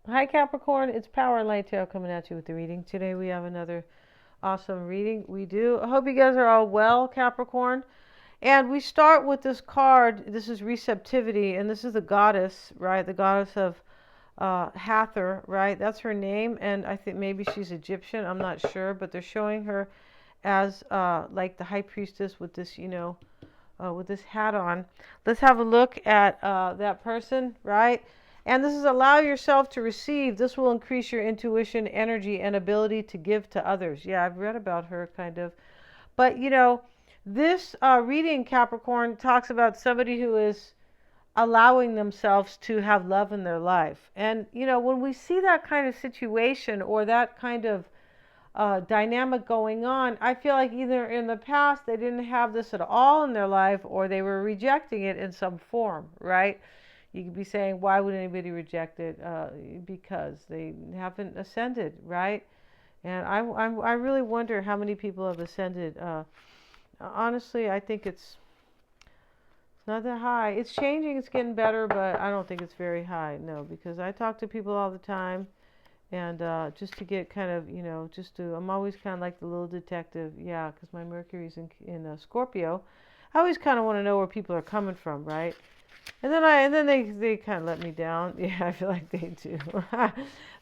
Hi Capricorn, it's Power and Light Tarot coming at you with the reading. Today we have another awesome reading. We do. I hope you guys are all well, Capricorn. And we start with this card. This is receptivity, and this is the goddess, right? The goddess of Hathor, right? That's her name, and I think maybe she's Egyptian. I'm not sure, but they're showing her as like the high priestess with this, with this hat on. Let's have a look at that person, right? And this is allow yourself to receive. This will increase your intuition, energy, and ability to give to others. Yeah, I've read about her kind of. But, this reading, Capricorn, talks about somebody who is allowing themselves to have love in their life. And, when we see that kind of situation or that kind of dynamic going on, I feel like either in the past they didn't have this at all in their life or they were rejecting it in some form, right? You could be saying, why would anybody reject it? Because they haven't ascended, right? And I really wonder how many people have ascended. Honestly, I think it's not that high. It's changing, it's getting better, but I don't think it's very high, no, because I talk to people all the time and just to get kind of, I'm always kind of like the little detective, yeah, because my Mercury's in Scorpio. I always kind of want to know where people are coming from, right? And then they kind of let me down. Yeah, I feel like they do.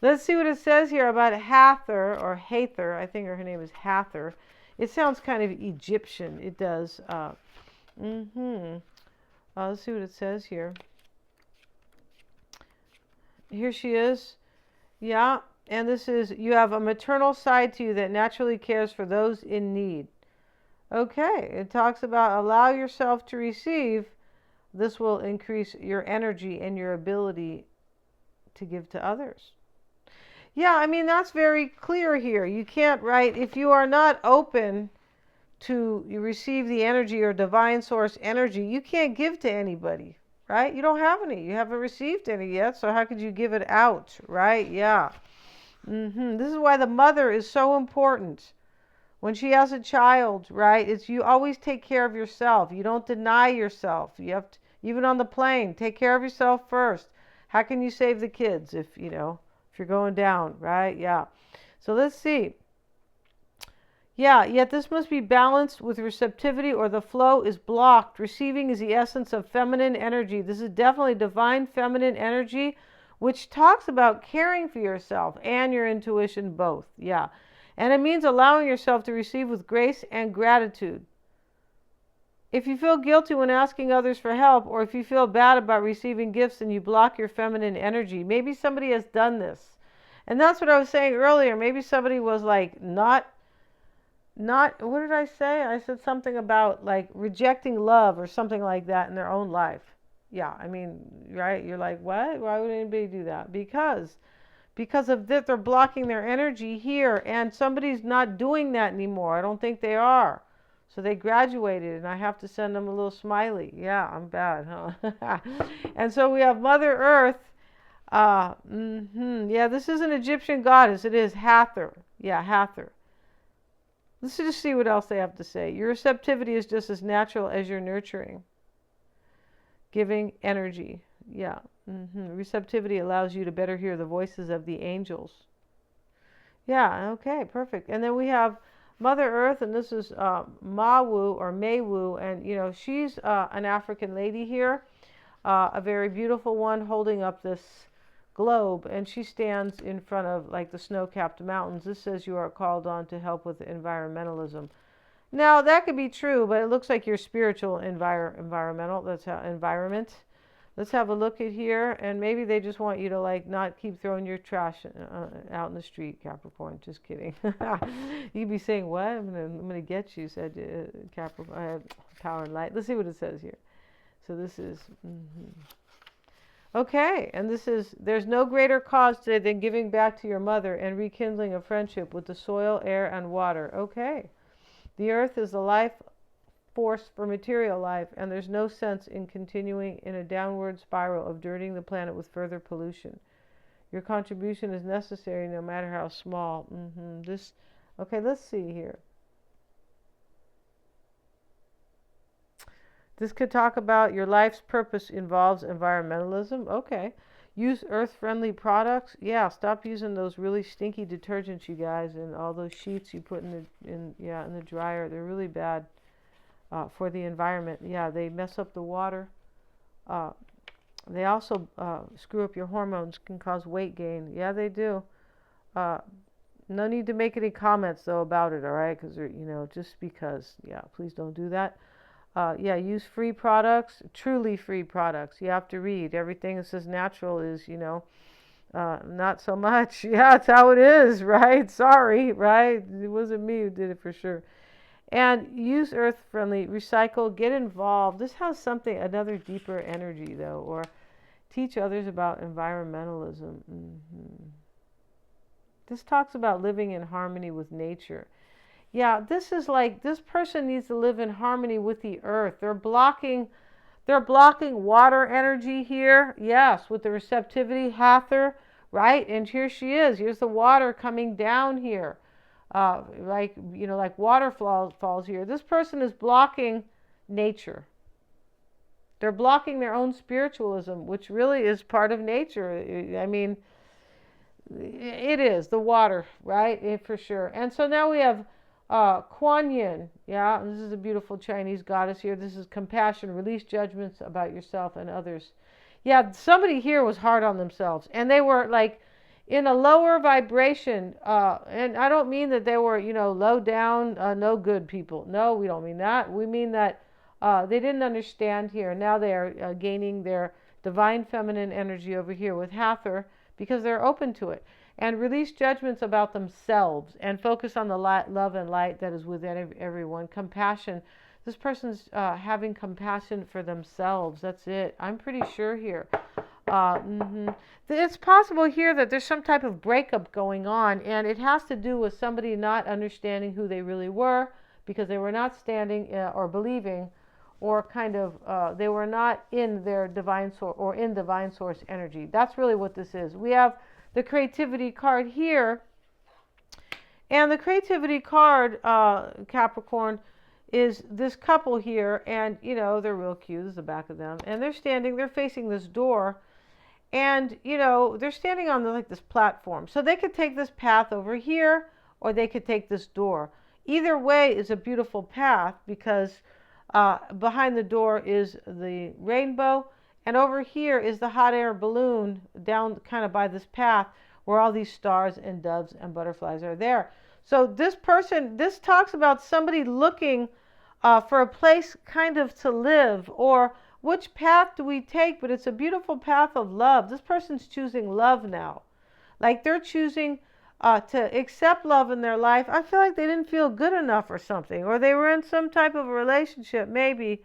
Let's see what it says here about Hathor or Hathor. I think her name is Hathor. It sounds kind of Egyptian. It does. Mm-hmm. Let's see what it says here. Here she is. Yeah, and this is, you have a maternal side to you that naturally cares for those in need. Okay, it talks about allow yourself to receive. This will increase your energy and your ability to give to others. Yeah, I mean, that's very clear here. You can't, right? If you are not open to you receive the energy or divine source energy, you can't give to anybody, right? You don't have any. You haven't received any yet, so how could you give it out, right? Yeah. This is why the mother is so important. When she has a child, right? It's you always take care of yourself. You don't deny yourself. You have to, even on the plane, take care of yourself first. How can you save the kids if you're going down, right? Yeah. So let's see. Yeah, yet this must be balanced with receptivity or the flow is blocked. Receiving is the essence of feminine energy. This is definitely divine feminine energy, which talks about caring for yourself and your intuition both. Yeah. And it means allowing yourself to receive with grace and gratitude. If you feel guilty when asking others for help, or if you feel bad about receiving gifts and you block your feminine energy, maybe somebody has done this. And that's what I was saying earlier. Maybe somebody was like not what did I say? I said something about like rejecting love or something like that in their own life. Yeah, I mean, right? You're like, what? Why would anybody do that? Because of that they're blocking their energy here and somebody's not doing that anymore. I don't think they are. So they graduated and I have to send them a little smiley. Yeah, I'm bad, huh? And so we have Mother Earth. Yeah, this is an Egyptian goddess. It is Hathor. Yeah, Hathor. Let's just see what else they have to say. Your receptivity is just as natural as your nurturing, giving energy. Yeah. Receptivity allows you to better hear the voices of the angels. Yeah, okay, perfect. And then we have Mother Earth, and this is Mawu or Maywu, and she's an African lady here, a very beautiful one, holding up this globe, and she stands in front of like the snow-capped mountains. This says you are called on to help with environmentalism. Now that could be true, but it looks like you're spiritual environmental. That's how environment. Let's have a look at here, and maybe they just want you to like not keep throwing your trash out in the street, Capricorn. Just kidding. You'd be saying, "What? I'm gonna get you," said Capricorn. Power and light. Let's see what it says here. So this is. Okay, and this is, there's no greater cause today than giving back to your mother and rekindling a friendship with the soil, air, and water. Okay. The earth is the life force for material life, and there's no sense in continuing in a downward spiral of dirtying the planet with further pollution. Your contribution is necessary no matter how small. Okay, let's see here. This could talk about your life's purpose involves environmentalism. Okay. Use earth-friendly products. Yeah, stop using those really stinky detergents, you guys, and all those sheets you put in the dryer. They're really bad for the environment. Yeah, they mess up the water. Uh, they also screw up your hormones, can cause weight gain. Yeah, they do. Uh, no need to make any comments though about it, all right? Because just because. Yeah, please don't do that. Yeah, use free products, truly free products. You have to read. Everything that says natural is, not so much. Yeah, it's how it is, right? Sorry, right? It wasn't me who did it for sure. And use earth-friendly, recycle, get involved. This has another deeper energy though, or teach others about environmentalism. This talks about living in harmony with nature. Yeah, this is like this person needs to live in harmony with the earth. They're blocking water energy here. Yes, with the receptivity, Hathor, right? And here she is. Here's the water coming down here. Like water falls here. This person is blocking nature. They're blocking their own spiritualism, which really is part of nature. I mean, it is the water, right? For sure. And so now we have Kuan Yin. Yeah, this is a beautiful Chinese goddess here. This is compassion, release judgments about yourself and others. Yeah, somebody here was hard on themselves, and they were like in a lower vibration. And I don't mean that they were, low down, no good people. No, we don't mean that. We mean that they didn't understand here. Now they are gaining their divine feminine energy over here with Hathor because they're open to it. And release judgments about themselves and focus on the love and light that is within everyone. Compassion. This person's having compassion for themselves. That's it. I'm pretty sure here. It's possible here that there's some type of breakup going on, and it has to do with somebody not understanding who they really were because they were not standing or believing, or kind of they were not in their divine source or in divine source energy. That's really what this is. We have the creativity card here, and the creativity card, Capricorn, is this couple here, and they're real cute. This is the back of them, and they're facing this door, and they're standing on this platform, so they could take this path over here, or they could take this door. Either way is a beautiful path because behind the door is the rainbow, and over here is the hot air balloon down kind of by this path where all these stars and doves and butterflies are there. So this talks about somebody looking for a place kind of to live, or which path do we take? But it's a beautiful path of love. This person's choosing love now. Like they're choosing to accept love in their life. I feel like they didn't feel good enough or something, or they were in some type of a relationship maybe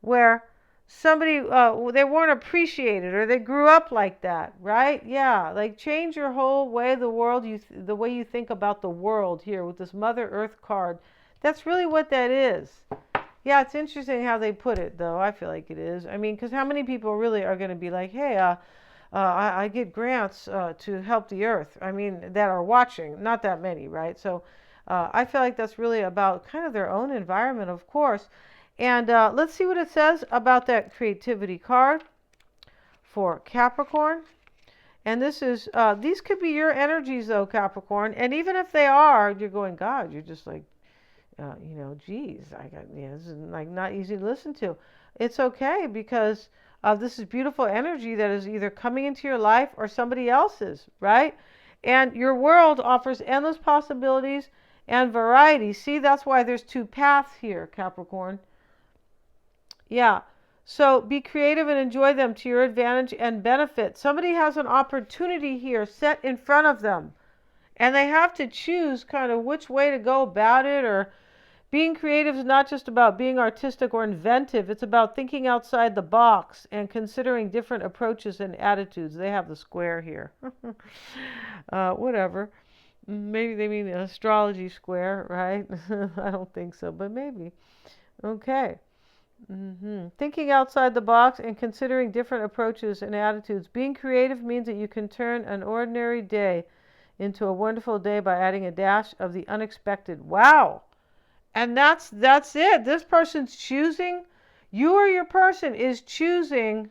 where somebody they weren't appreciated, or they grew up like that, right? Yeah, like change your whole way of the world, the way you think about the world here with this Mother Earth card. That's really what that is. Yeah, it's interesting how they put it, though. I feel like it is. I mean, because how many people really are going to be like, hey, I get grants to help the earth? I mean, that are watching. Not that many, right? So I feel like that's really about kind of their own environment, of course. And let's see what it says about that creativity card for Capricorn. And this is, these could be your energies though, Capricorn. And even if they are, you're going, God, you're just like, geez, this is like not easy to listen to. It's okay because this is beautiful energy that is either coming into your life or somebody else's, right? And your world offers endless possibilities and variety. See, that's why there's two paths here, Capricorn. Yeah. So be creative and enjoy them to your advantage and benefit. Somebody has an opportunity here set in front of them, and they have to choose kind of which way to go about it. Or being creative is not just about being artistic or inventive. It's about thinking outside the box and considering different approaches and attitudes. They have the square here. Whatever. Maybe they mean the astrology square, right? I don't think so, but maybe. Okay. Thinking outside the box and considering different approaches and attitudes. Being creative means that you can turn an ordinary day into a wonderful day by adding a dash of the unexpected. Wow. And that's it. This person's choosing, you or your person is choosing,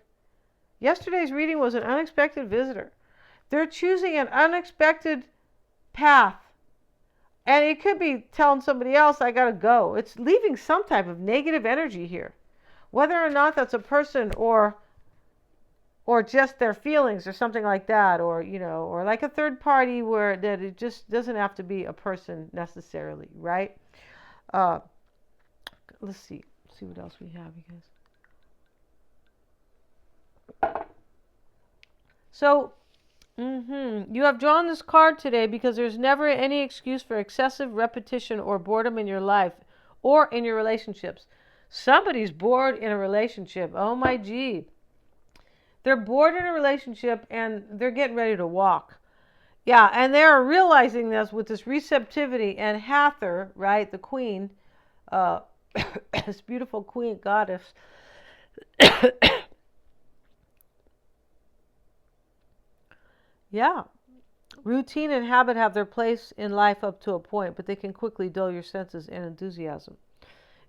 Yesterday's reading was an unexpected visitor. They're choosing an unexpected path. And it could be telling somebody else, I gotta go. It's leaving some type of negative energy here. Whether or not that's a person or just their feelings or something like that, or or like a third party, where that it just doesn't have to be a person necessarily, right? Let's see what else we have, you guys. So you have drawn this card today because there's never any excuse for excessive repetition or boredom in your life or in your relationships. Somebody's bored in a relationship. Oh my gee. They're bored in a relationship and they're getting ready to walk. Yeah, and they're realizing this with this receptivity. And Hathor, right, the queen, this beautiful queen goddess, yeah. Routine and habit have their place in life up to a point, but they can quickly dull your senses and enthusiasm.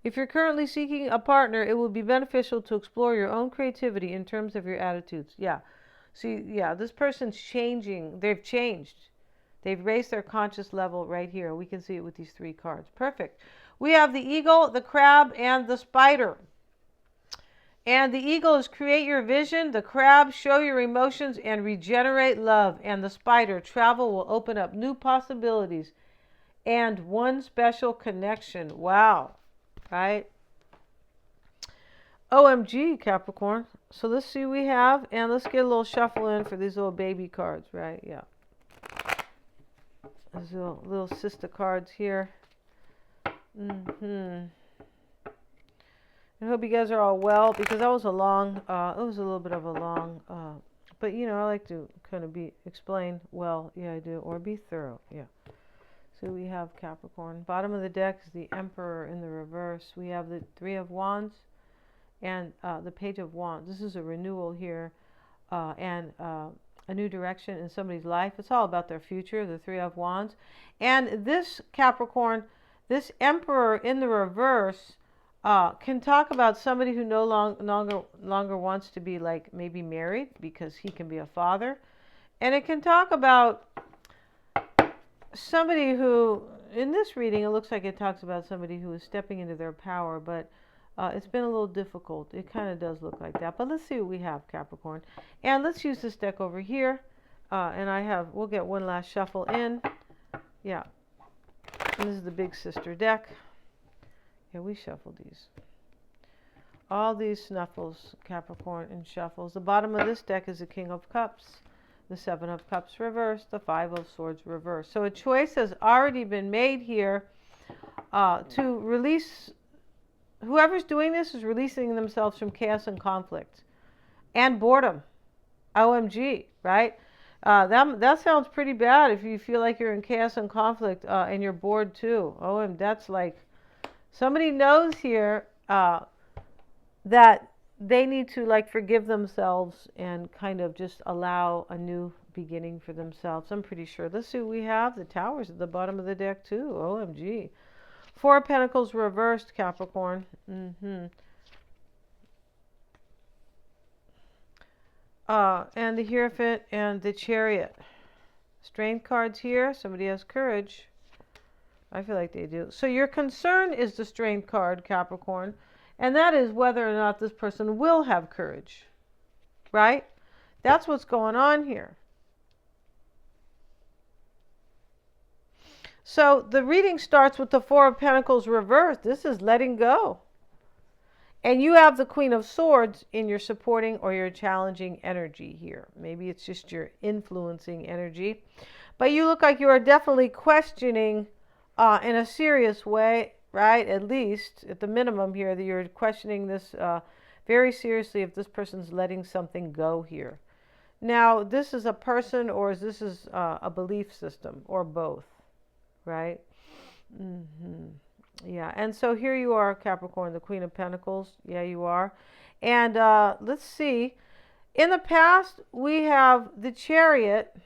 If you're currently seeking a partner, it will be beneficial to explore your own creativity in terms of your attitudes. Yeah. See, yeah, this person's changing. They've changed. They've raised their conscious level right here. We can see it with these 3 cards. Perfect. We have the eagle, the crab, and the spider. And the eagle is create your vision, the crab, show your emotions and regenerate love, and the spider, travel will open up new possibilities and one special connection. Wow, right? OMG, Capricorn. So let's see what we have, and let's get a little shuffle in for these little baby cards, right? Yeah. There's little sister cards here. I hope you guys are all well, because that was a long, it was a little bit of a long, but I like to kind of explain well. Yeah, I do, or be thorough. Yeah. So we have Capricorn. Bottom of the deck is the Emperor in the reverse. We have the 3 of Wands and the Page of Wands. This is a renewal here and a new direction in somebody's life. It's all about their future, the 3 of Wands. And this Capricorn, this Emperor in the reverse, can talk about somebody who no longer wants to be like maybe married, because he can be a father. And it can talk about somebody who, in this reading, it looks like it talks about somebody who is stepping into their power, but it's been a little difficult. It kind of does look like that. But let's see what we have, Capricorn. And let's use this deck over here. And we'll get one last shuffle in. Yeah. And this is the big sister deck. Yeah, we shuffled these. All these snuffles, Capricorn, and shuffles. The bottom of this deck is the King of Cups, the 7 of Cups reversed, the 5 of Swords reversed. So a choice has already been made here to release. Whoever's doing this is releasing themselves from chaos and conflict and boredom. OMG, right? That sounds pretty bad if you feel like you're in chaos and conflict and you're bored too. That's like, somebody knows here that they need to like forgive themselves and kind of just allow a new beginning for themselves. I'm pretty sure. Let's see what we have. The Tower's at the bottom of the deck too. OMG. 4 of Pentacles reversed, Capricorn. And the Hierophant and the Chariot. Strength cards here. Somebody has courage. I feel like they do. So your concern is the Strength card, Capricorn. And that is whether or not this person will have courage. Right? That's what's going on here. So the reading starts with the 4 of Pentacles reversed. This is letting go. And you have the Queen of Swords in your supporting or your challenging energy here. Maybe it's just your influencing energy. But you look like you are definitely questioning in a serious way, right? At least, at the minimum here, that you're questioning this very seriously if this person's letting something go here. Now, this is a person, or is a belief system, or both, right? Yeah, and so here you are, Capricorn, the Queen of Pentacles. Yeah, you are. And let's see. In the past, we have the Chariot.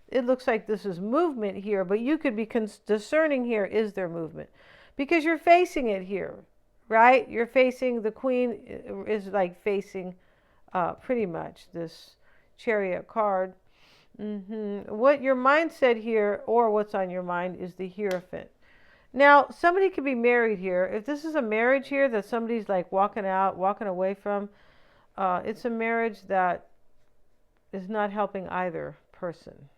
It looks like this is movement here, but you could be discerning here, is there movement? Because you're facing it here, right? You're facing, the Queen is like facing pretty much, this Chariot card. What your mindset here, or what's on your mind, is the Hierophant. Now, somebody could be married here. If this is a marriage here that somebody's like walking out, walking away from, it's a marriage that is not helping either person,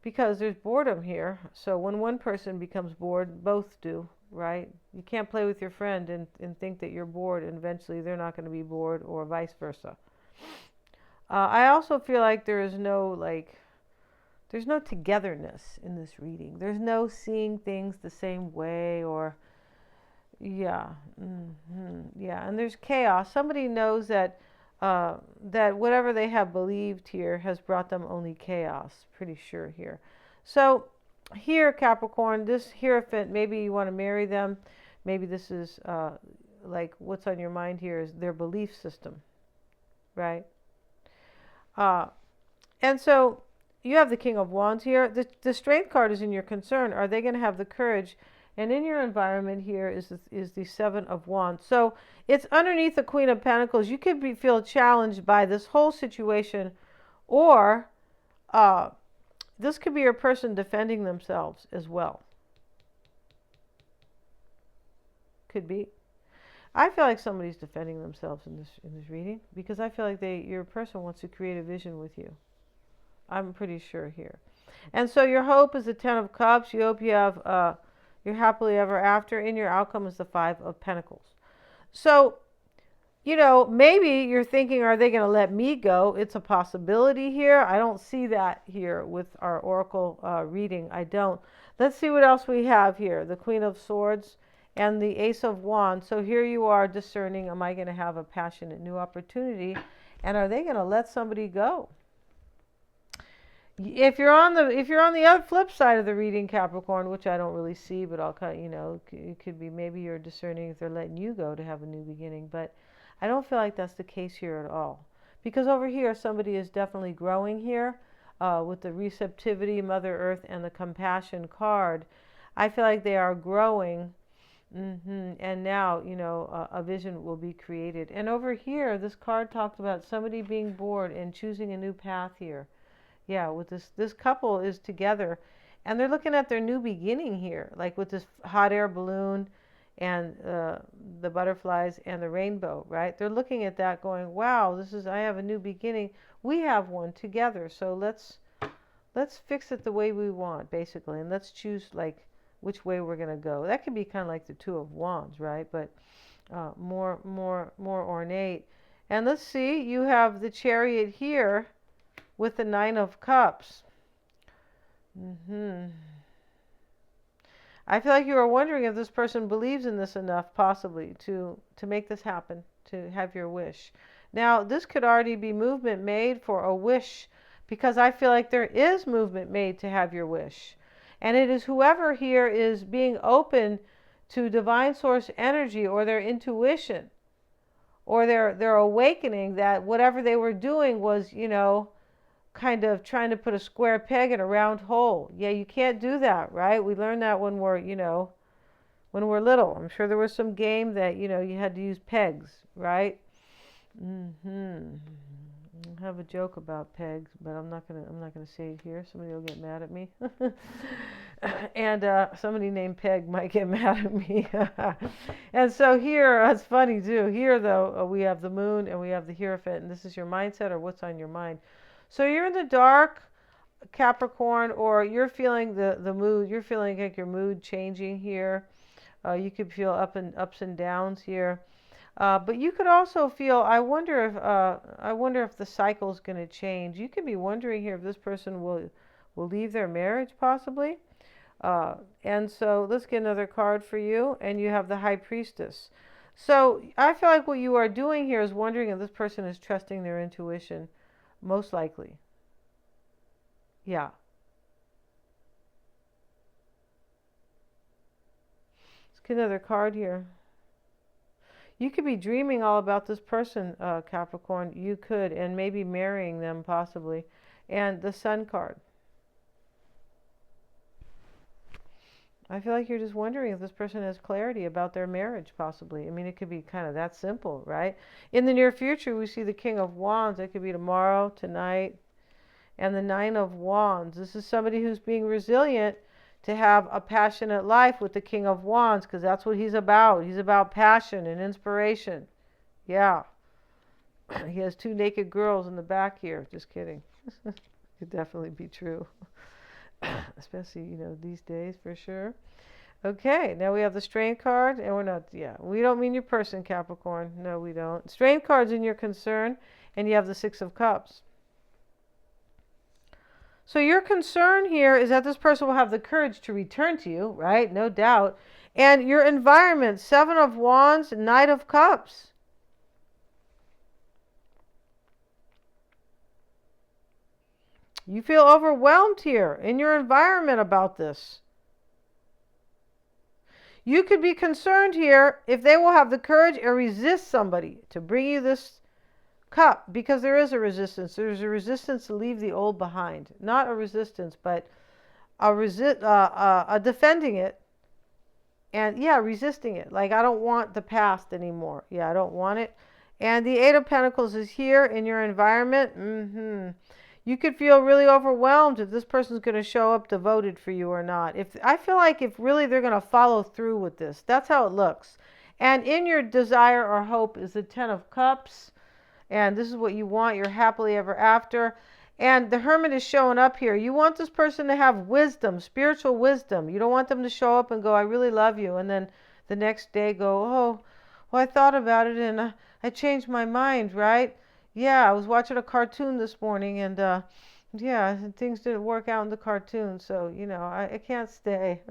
because there's boredom here. So when one person becomes bored, both do, right? You can't play with your friend and think that you're bored, and eventually they're not going to be bored, or vice versa. I also feel like there's no togetherness in this reading. There's no seeing things the same way, or yeah, yeah, and there's chaos. Somebody knows that that whatever they have believed here has brought them only chaos. Pretty sure here. So here, Capricorn, this Hierophant, maybe you want to marry them. Maybe this is like what's on your mind here is their belief system, right? And so you have the King of Wands here. The Strength card is in your concern. Are they going to have the courage? And in your environment here is the Seven of Wands. So it's underneath the Queen of Pentacles. You could feel challenged by this whole situation, or this could be your person defending themselves as well. Could be. I feel like somebody's defending themselves in this reading, because I feel like your person wants to create a vision with you. I'm pretty sure here. And so your hope is the Ten of Cups. You hope you have you're happily ever after, and your outcome is the Five of Pentacles. So, maybe you're thinking, are they going to let me go? It's a possibility here. I don't see that here with our Oracle reading. I don't. Let's see what else we have here. The Queen of Swords and the Ace of Wands. So here you are discerning, am I going to have a passionate new opportunity? And are they going to let somebody go? If you're on the other flip side of the reading, Capricorn, which I don't really see, but I'll cut, it could be maybe you're discerning if they're letting you go to have a new beginning. But I don't feel like that's the case here at all. Because over here, somebody is definitely growing here with the receptivity, Mother Earth, and the compassion card. I feel like they are growing. And now, a vision will be created. And over here, this card talks about somebody being bored and choosing a new path here. Yeah, with this couple is together, and they're looking at their new beginning here, like with this hot air balloon and the butterflies and the rainbow, right? They're looking at that going, wow, I have a new beginning. We have one together, so let's fix it the way we want, basically, and let's choose like which way we're going to go. That could be kind of like the Two of Wands, right? But more ornate. And let's see, you have the Chariot here with the Nine of Cups. I feel like you are wondering if this person believes in this enough, possibly, to make this happen, to have your wish. Now, this could already be movement made for a wish, because I feel like there is movement made to have your wish. And it is whoever here is being open to divine source energy, or their intuition, or their awakening that whatever they were doing was, kind of trying to put a square peg in a round hole. Yeah, you can't do that, right? We learned that when we're little. I'm sure there was some game that, you had to use pegs, right? I have a joke about pegs, but I'm not gonna say it here. Somebody will get mad at me. And somebody named Peg might get mad at me. And so here, it's funny too. Here, though, we have the Moon and we have the Hierophant, and this is your mindset, or what's on your mind. So you're in the dark, Capricorn, or you're feeling the mood. You're feeling like your mood changing here. You could feel ups and downs here. But you could also feel, I wonder if the cycle is going to change. You could be wondering here if this person will leave their marriage, possibly. And so let's get another card for you. And you have the High Priestess. So I feel like what you are doing here is wondering if this person is trusting their intuition. Most likely. Yeah. Let's get another card here. You could be dreaming all about this person, Capricorn. You could, and maybe marrying them, possibly. And the Sun card. I feel like you're just wondering if this person has clarity about their marriage, possibly. I mean, it could be kind of that simple, right? In the near future, we see the King of Wands. It could be tomorrow, tonight, and the Nine of Wands. This is somebody who's being resilient to have a passionate life with the King of Wands, because that's what he's about. He's about passion and inspiration. Yeah. He has two naked girls in the back here. Just kidding. Could definitely be true. Especially, these days for sure. Okay, now we have the strain card, and we don't mean your person, Capricorn. No, we don't. Strain card's in your concern, and you have the Six of Cups. So your concern here is that this person will have the courage to return to you, right? No doubt. And your environment, Seven of Wands, Knight of Cups. You feel overwhelmed here in your environment about this. You could be concerned here if they will have the courage and resist somebody to bring you this cup, because there is a resistance. There's a resistance to leave the old behind. Not a resistance, but a defending it. And resisting it. Like, I don't want the past anymore. I don't want it. And the Eight of Pentacles is here in your environment. You could feel really overwhelmed if this person's going to show up devoted for you or not. I feel like if really they're going to follow through with this. That's how it looks. And in your desire or hope is the Ten of Cups. And this is what you want, your happily ever after. And the Hermit is showing up here. You want this person to have wisdom, spiritual wisdom. You don't want them to show up and go, I really love you. And then the next day go, oh, well, I thought about it and I changed my mind, right? I was watching a cartoon this morning and things didn't work out in the cartoon. So, I can't stay.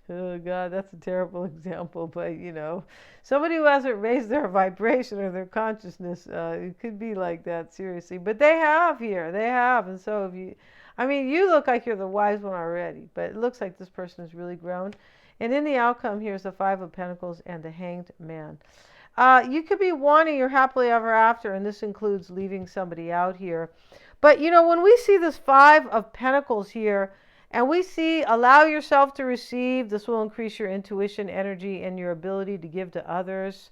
Oh, God, that's a terrible example. But, somebody who hasn't raised their vibration or their consciousness, it could be like that, seriously. But they have here. They have. And so you look like you're the wise one already. But it looks like this person has really grown. And in the outcome, here's the Five of Pentacles and the Hanged Man. You could be wanting your happily ever after, and this includes leaving somebody out here. But, when we see this Five of Pentacles here, and we see allow yourself to receive, this will increase your intuition, energy, and your ability to give to others.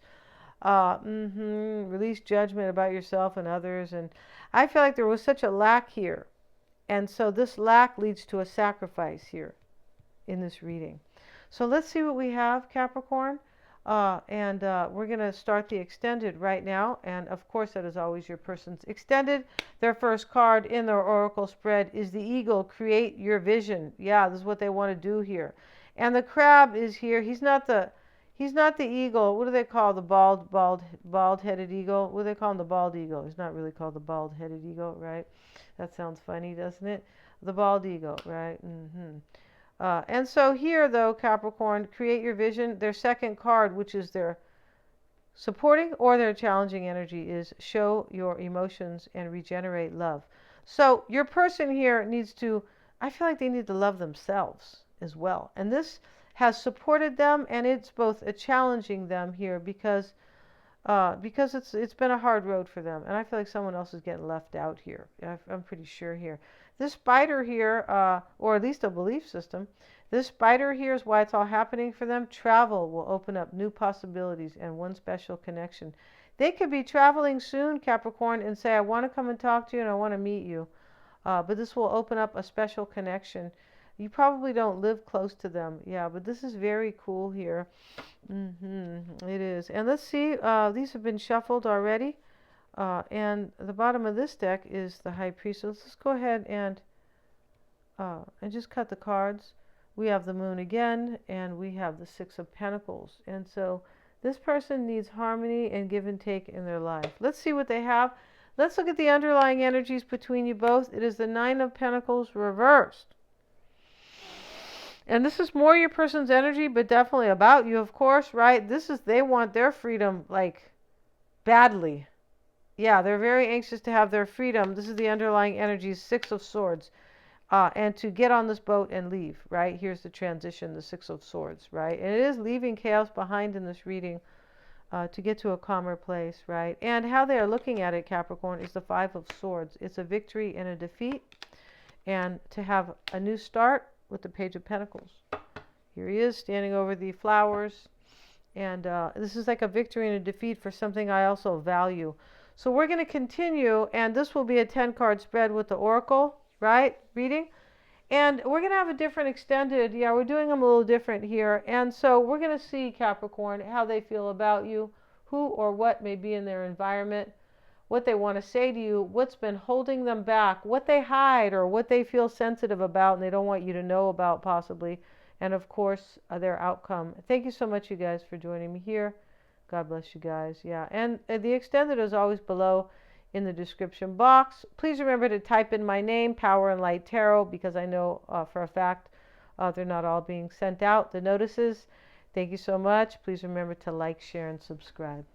Release judgment about yourself and others. And I feel like there was such a lack here. And so this lack leads to a sacrifice here in this reading. So let's see what we have, Capricorn. We're going to start the extended right now. And of course, that is always your person's extended. Their first card in their oracle spread is the eagle. Create your vision. This is what they want to do here. And the crab is here. He's not the eagle. What do they call the bald-headed eagle? What do they call him? The bald eagle. He's not really called the bald-headed eagle, right? That sounds funny, doesn't it? The bald eagle, right? And so here, though, Capricorn, create your vision. Their second card, which is their supporting or their challenging energy, is show your emotions and regenerate love. So your person here needs to, I feel like they need to love themselves as well. And this has supported them, and it's both challenging them here because it's been a hard road for them. And I feel like someone else is getting left out here. I'm pretty sure here. This spider here, or at least a belief system, this spider here is why it's all happening for them. Travel will open up new possibilities and one special connection. They could be traveling soon, Capricorn, and say, I want to come and talk to you and I want to meet you. But this will open up a special connection. You probably don't live close to them. But this is very cool here. It is. And let's see, these have been shuffled already. And the bottom of this deck is the High Priestess. Let's go ahead and just cut the cards. We have the Moon again, and we have the Six of Pentacles. And so this person needs harmony and give and take in their life. Let's see what they have. Let's look at the underlying energies between you both. It is the Nine of Pentacles reversed. And this is more your person's energy, but definitely about you, of course, right? They want their freedom, like, badly. They're very anxious to have their freedom. This is the underlying energies, Six of Swords. And to get on this boat and leave, right? Here's the transition, the Six of Swords, right? And it is leaving chaos behind in this reading to get to a calmer place, right? And how they are looking at it, Capricorn, is the Five of Swords. It's a victory and a defeat. And to have a new start with the Page of Pentacles. Here he is standing over the flowers. And this is like a victory and a defeat for something I also value. So we're going to continue, and this will be a 10-card spread with the Oracle, right? Reading. And we're going to have a different extended, yeah, we're doing them a little different here. And so we're going to see, Capricorn, how they feel about you, who or what may be in their environment, what they want to say to you, what's been holding them back, what they hide or what they feel sensitive about and they don't want you to know about possibly, and of course, their outcome. Thank you so much, you guys, for joining me here. God bless you guys. Yeah, and the extended is always below in the description box. Please remember to type in my name, Power and Light Tarot, because I know for a fact they're not all being sent out, the notices. Thank you so much. Please remember to like, share, and subscribe.